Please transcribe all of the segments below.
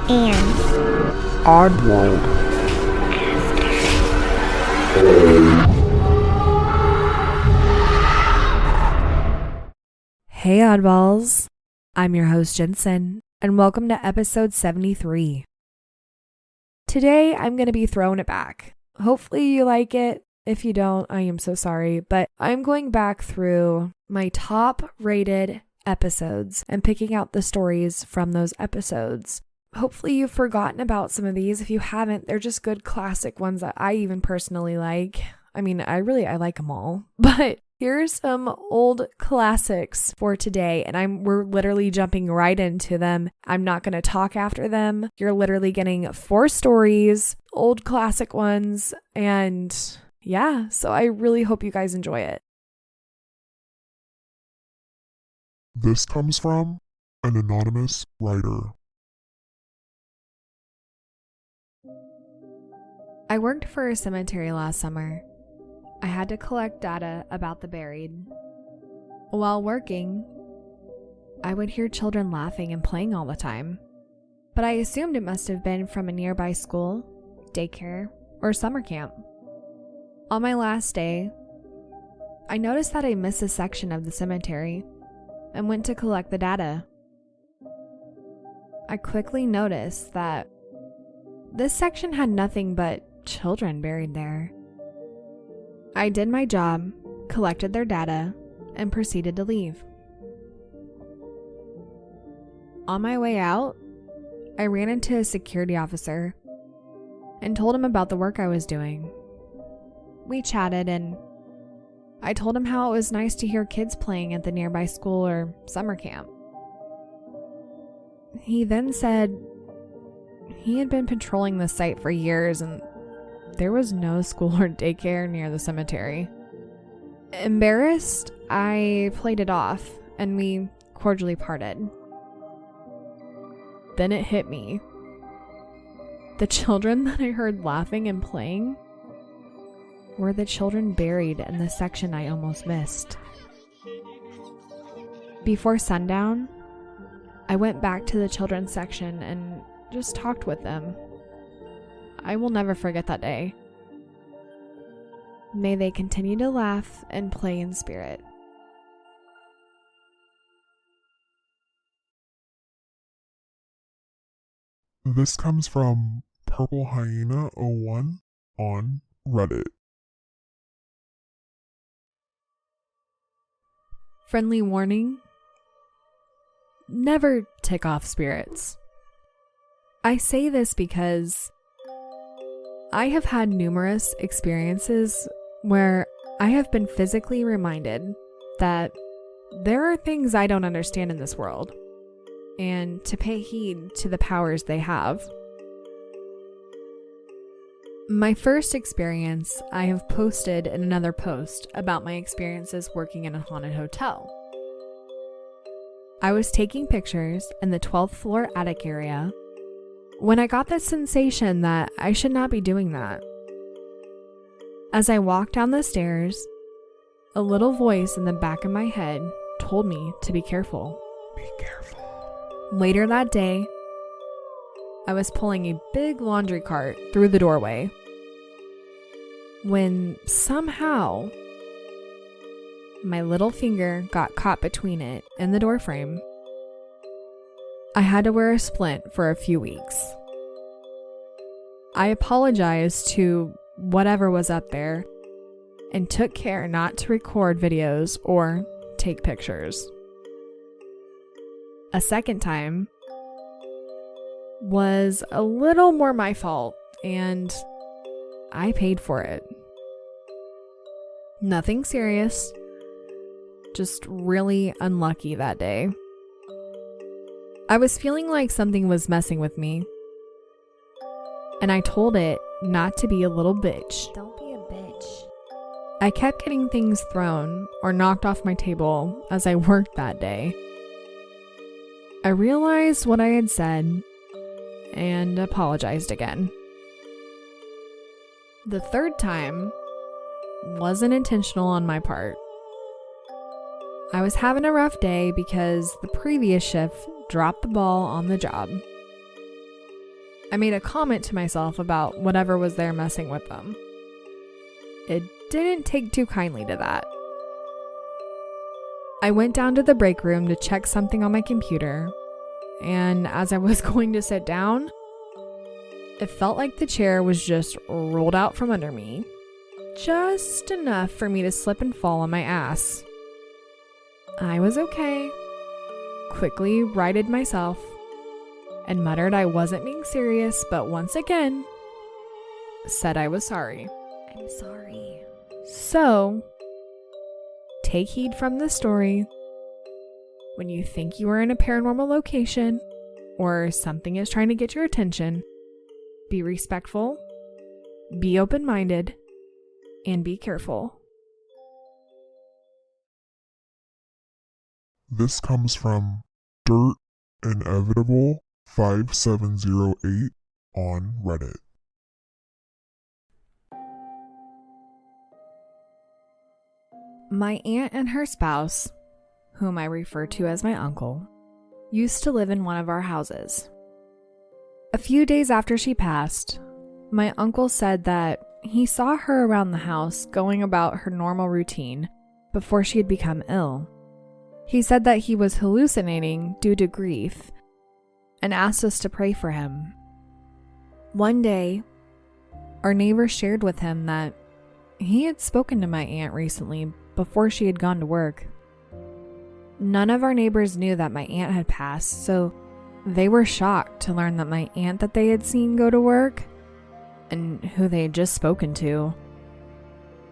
and Oddworld. Hey oddballs, I'm your host Jensen, and welcome to episode 73. Today I'm going to be throwing it back. Hopefully you like it. If you don't, I am so sorry, but I'm going back through my top rated episodes and picking out the stories from those episodes. Hopefully you've forgotten about some of these. If you haven't, they're just good classic ones that I even personally like. I mean, I like them all, but here's some old classics for today, and we're literally jumping right into them. I'm not going to talk after them. You're literally getting 4 stories, old classic ones, and yeah, so I really hope you guys enjoy it. This comes from an anonymous writer. I worked for a cemetery last summer. I had to collect data about the buried. While working, I would hear children laughing and playing all the time, but I assumed it must have been from a nearby school, daycare, or summer camp. On my last day, I noticed that I missed a section of the cemetery and went to collect the data. I quickly noticed that this section had nothing but children buried there. I did my job, collected their data, and proceeded to leave. On my way out, I ran into a security officer and told him about the work I was doing. We chatted, and I told him how it was nice to hear kids playing at the nearby school or summer camp. He then said he had been patrolling the site for years and there was no school or daycare near the cemetery. Embarrassed, I played it off and we cordially parted. Then it hit me. The children that I heard laughing and playing were the children buried in the section I almost missed. Before sundown, I went back to the children's section and just talked with them. I will never forget that day. May they continue to laugh and play in spirit. This comes from Purple Hyena 01 on Reddit. Friendly warning: never tick off spirits. I say this because I have had numerous experiences where I have been physically reminded that there are things I don't understand in this world, and to pay heed to the powers they have. My first experience I have posted in another post about my experiences working in a haunted hotel. I was taking pictures in the 12th floor attic area when I got the sensation that I should not be doing that. As I walked down the stairs, a little voice in the back of my head told me to be careful. Be careful. Later that day, I was pulling a big laundry cart through the doorway when somehow my little finger got caught between it and the door frame. I had to wear a splint for a few weeks. I apologized to whatever was up there and took care not to record videos or take pictures. A second time was a little more my fault, and I paid for it. Nothing serious, just really unlucky that day. I was feeling like something was messing with me, and I told it not to be a little bitch. don't be a bitch. I kept getting things thrown or knocked off my table as I worked that day. I realized what I had said and apologized again. The third time wasn't intentional on my part. I was having a rough day because the previous shift dropped the ball on the job. I made a comment to myself about whatever was there messing with them. It didn't take too kindly to that. I went down to the break room to check something on my computer, and as I was going to sit down, it felt like the chair was just rolled out from under me, just enough for me to slip and fall on my ass. I was okay, quickly righted myself, and muttered I wasn't being serious, but once again, said I was sorry. I'm sorry. So, take heed from this story. When you think you are in a paranormal location, or something is trying to get your attention, be respectful, be open-minded, and be careful. This comes from Dirt Inevitable 5708 on Reddit. My aunt and her spouse, whom I refer to as my uncle, used to live in one of our houses. A few days after she passed, my uncle said that he saw her around the house going about her normal routine before she had become ill. He said that he was hallucinating due to grief and asked us to pray for him. One day, our neighbor shared with him that he had spoken to my aunt recently before she had gone to work. None of our neighbors knew that my aunt had passed, so they were shocked to learn that my aunt that they had seen go to work, and who they had just spoken to,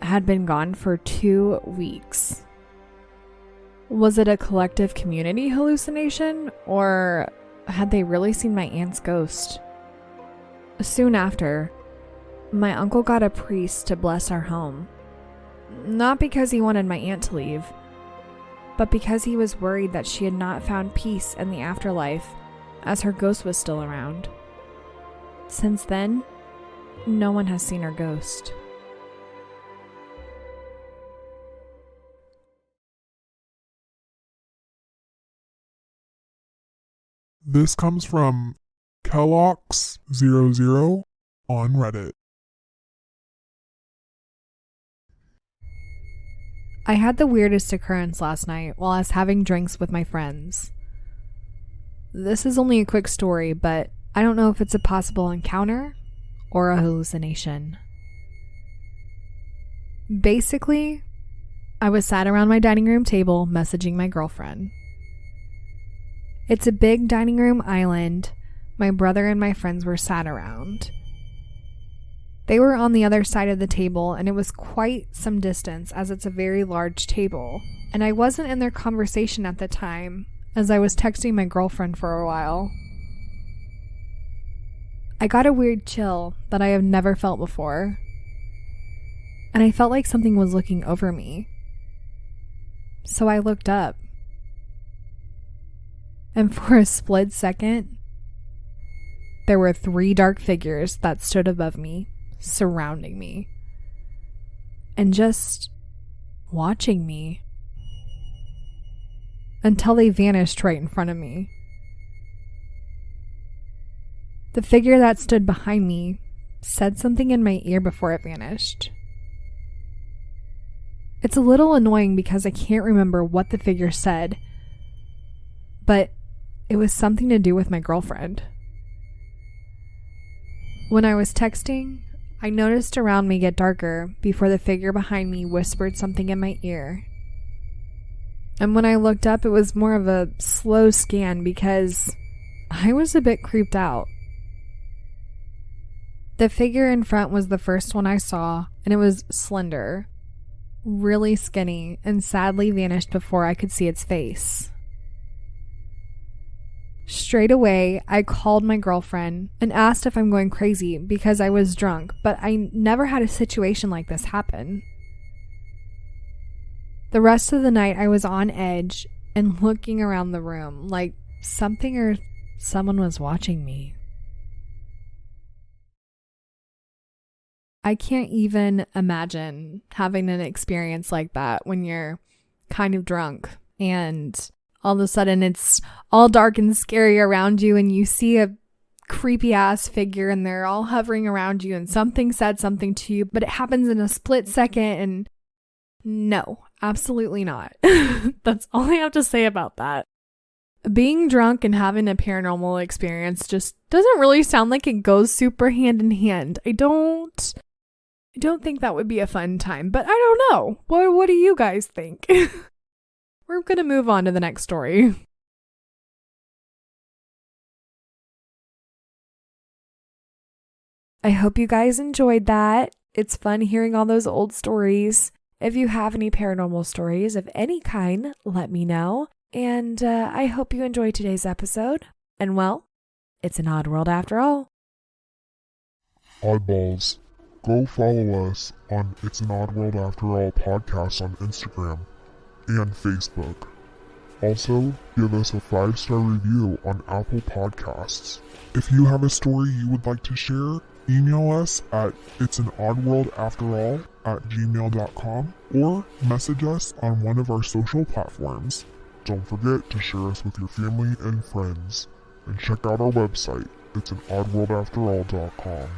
had been gone for 2 weeks. Was it a collective community hallucination, or had they really seen my aunt's ghost? Soon after, my uncle got a priest to bless our home. Not because he wanted my aunt to leave, but because he was worried that she had not found peace in the afterlife as her ghost was still around. Since then, no one has seen her ghost. This comes from Kellogg's00 on Reddit. I had the weirdest occurrence last night while I was having drinks with my friends. This is only a quick story, but I don't know if it's a possible encounter or a hallucination. Basically, I was sat around my dining room table messaging my girlfriend. It's a big dining room island my brother and my friends were sat around. They were on the other side of the table, and it was quite some distance as it's a very large table, and I wasn't in their conversation at the time as I was texting my girlfriend for a while. I got a weird chill that I have never felt before, and I felt like something was looking over me. So I looked up, and for a split second, there were 3 dark figures that stood above me, surrounding me, and just watching me until they vanished right in front of me. The figure that stood behind me said something in my ear before it vanished. It's a little annoying because I can't remember what the figure said, but it was something to do with my girlfriend. When I was texting, I noticed around me get darker before the figure behind me whispered something in my ear. And when I looked up, it was more of a slow scan because I was a bit creeped out. The figure in front was the first one I saw, and it was slender, really skinny, and sadly vanished before I could see its face. Straight away, I called my girlfriend and asked if I'm going crazy because I was drunk, but I never had a situation like this happen. The rest of the night, I was on edge and looking around the room like something or someone was watching me. I can't even imagine having an experience like that when you're kind of drunk and all of a sudden it's all dark and scary around you and you see a creepy ass figure and they're all hovering around you and something said something to you, but it happens in a split second and no, absolutely not. That's all I have to say about that. Being drunk and having a paranormal experience just doesn't really sound like it goes super hand in hand. I don't think that would be a fun time, but I don't know. What do you guys think? We're going to move on to the next story. I hope you guys enjoyed that. It's fun hearing all those old stories. If you have any paranormal stories of any kind, let me know. And I hope you enjoyed today's episode. And well, it's an odd world after all. Oddballs, go follow us on It's an Odd World After All podcast on Instagram and Facebook. Also, give us a 5-star review on Apple Podcasts. If you have a story you would like to share, email us at it'sanoddworldafterall@gmail.com or message us on one of our social platforms. Don't forget to share us with your family and friends. And check out our website, it'sanoddworldafterall.com.